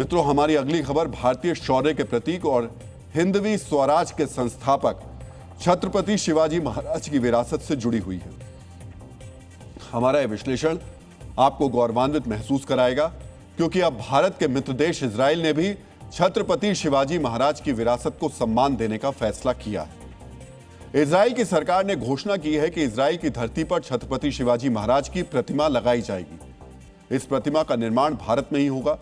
मित्रों, हमारी अगली खबर भारतीय शौर्य के प्रतीक और हिंदवी स्वराज के संस्थापक छत्रपति शिवाजी महाराज की विरासत से जुड़ी हुई है। हमारा यह विश्लेषण आपको गौरवान्वित महसूस कराएगा, क्योंकि अब भारत के मित्र देश इजराइल ने भी छत्रपति शिवाजी महाराज की विरासत को सम्मान देने का फैसला किया है। इजराइल की सरकार ने घोषणा की है कि इजराइल की धरती पर छत्रपति शिवाजी महाराज की प्रतिमा लगाई जाएगी। इस प्रतिमा का निर्माण भारत में ही होगा।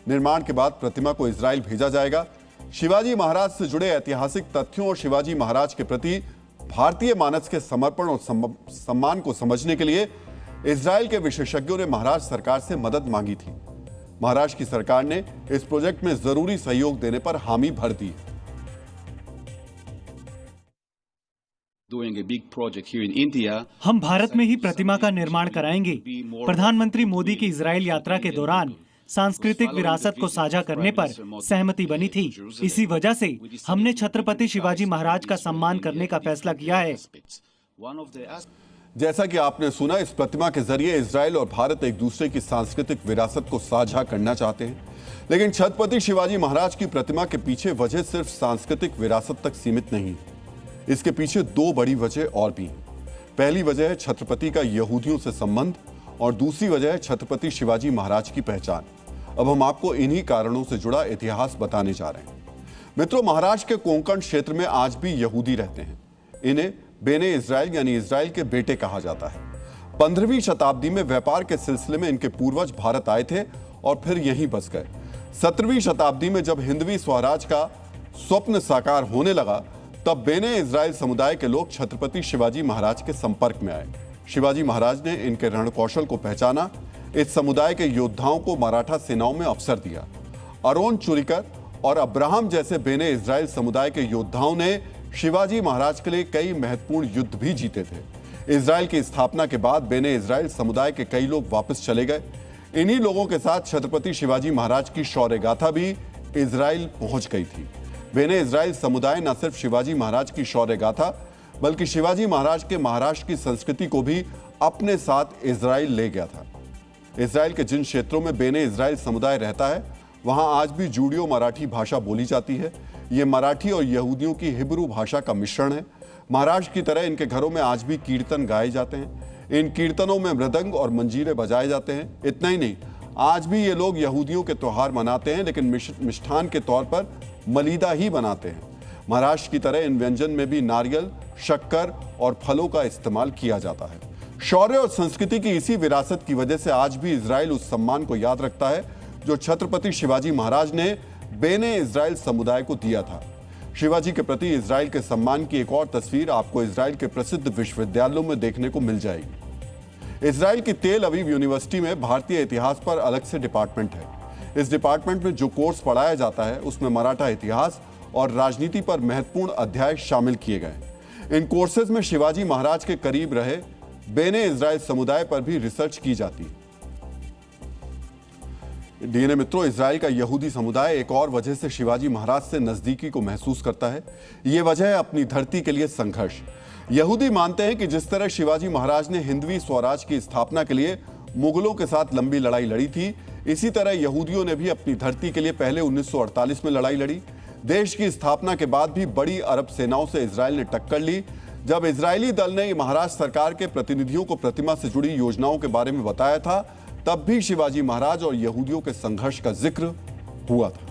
निर्माण के बाद प्रतिमा को इजराइल भेजा जाएगा। शिवाजी महाराज से जुड़े ऐतिहासिक तथ्यों और शिवाजी महाराज के प्रति भारतीय मानस के समर्पण और सम्मान को समझने के लिए इजराइल के विशेषज्ञों ने महाराष्ट्र सरकार से मदद मांगी थी। महाराष्ट्र की सरकार ने इस प्रोजेक्ट में जरूरी सहयोग देने पर हामी भर दी। हम भारत में ही प्रतिमा का निर्माण कराएंगे। प्रधानमंत्री मोदी की इजराइल यात्रा के दौरान सांस्कृतिक विरासत को साझा करने पर सहमति बनी थी। इसी वजह से हमने छत्रपति शिवाजी महाराज का सम्मान करने का फैसला किया है। जैसा कि आपने सुना, इस प्रतिमा के जरिए इजराइल और भारत एक दूसरे की सांस्कृतिक विरासत को साझा करना चाहते हैं। लेकिन छत्रपति शिवाजी महाराज की प्रतिमा के पीछे वजह सिर्फ सांस्कृतिक विरासत तक सीमित नहीं। इसके पीछे दो बड़ी वजह और भी हैं। पहली वजह है छत्रपति का यहूदियों से संबंध और दूसरी वजह है छत्रपति शिवाजी महाराज की पहचान। अब हम आपको इन्हीं कारणों से जुड़ा इतिहास बताने जा रहे हैं। मित्रों, महाराष्ट्र के कोंकण क्षेत्र में आज भी यहूदी रहते हैं। इन्हें बेने इजराइल यानी इजराइल के बेटे कहा जाता है। 15वीं शताब्दी में व्यापार के सिलसिले में इनके पूर्वज भारत आए थे और फिर यहीं बस गए। 17वीं शताब्दी में जब हिंदवी स्वराज का स्वप्न साकार होने लगा, तब बेने इजराइल समुदाय के लोग छत्रपति शिवाजी महाराज के संपर्क में आए। शिवाजी महाराज ने इनके रणकौशल को पहचाना। इस समुदाय के योद्धाओं को मराठा सेनाओं में अवसर दिया। अरोन चुरिकर और अब्राहम जैसे बेने इजराइल समुदाय के योद्धाओं ने शिवाजी महाराज के लिए कई महत्वपूर्ण युद्ध भी जीते थे। इजराइल की स्थापना के बाद बेने इजराइल समुदाय के कई लोग वापस चले गए। इन्हीं लोगों के साथ छत्रपति शिवाजी महाराज की शौर्य गाथा भी इजराइल पहुंच गई थी। बेने इजराइल समुदाय न सिर्फ शिवाजी महाराज की शौर्य गाथा, बल्कि शिवाजी महाराज के महाराष्ट्र की संस्कृति को भी अपने साथ इजराइल ले गया था। इजराइल के जिन क्षेत्रों में बेने इजराइल समुदाय रहता है, वहां आज भी जूडियो मराठी भाषा बोली जाती है। ये मराठी और यहूदियों की हिब्रू भाषा का मिश्रण है। महाराष्ट्र की तरह इनके घरों में आज भी कीर्तन गाए जाते हैं। इन कीर्तनों में मृदंग और मंजीरे बजाए जाते हैं। इतना ही नहीं, आज भी ये लोग यहूदियों के त्योहार मनाते हैं, लेकिन मिष्ठान के तौर पर मलीदा ही बनाते हैं। महाराष्ट्र की तरह इन व्यंजन में भी नारियल, शक्कर और फलों का इस्तेमाल किया जाता है। शौर्य और संस्कृति की इसी विरासत की वजह से आज भी इजराइल उस सम्मान को याद रखता है जो छत्रपति शिवाजी महाराज ने बेने इजराइल समुदाय को दिया था। शिवाजी के प्रति इजराइल के सम्मान की एक और तस्वीर आपको इजराइल के प्रसिद्ध विश्वविद्यालयों में देखने को मिल जाएगी। इजराइल की तेल अवीव यूनिवर्सिटी में भारतीय इतिहास पर अलग से डिपार्टमेंट है। इस डिपार्टमेंट में जो कोर्स पढ़ाया जाता है, उसमें मराठा इतिहास और राजनीति पर महत्वपूर्ण अध्याय शामिल किए गए। इन कोर्सेज में शिवाजी महाराज के करीब रहे बेने इजराइल समुदाय पर भी रिसर्च की जाती है। डीएनए मित्रों, इजराइल का यहूदी समुदाय एक और वजह से शिवाजी महाराज से नजदीकी को महसूस करता है। यह वजह है अपनी धरती के लिए संघर्ष। यहूदी मानते हैं कि जिस तरह शिवाजी महाराज ने हिंदवी स्वराज की स्थापना के लिए मुगलों के साथ लंबी लड़ाई लड़ी थी, इसी तरह यहूदियों ने भी अपनी धरती के लिए पहले 1948 में लड़ाई लड़ी। देश की स्थापना के बाद भी बड़ी अरब सेनाओं से इजराइल ने टक्कर ली। जब इजरायली दल ने महाराष्ट्र सरकार के प्रतिनिधियों को प्रतिमा से जुड़ी योजनाओं के बारे में बताया था, तब भी शिवाजी महाराज और यहूदियों के संघर्ष का जिक्र हुआ था।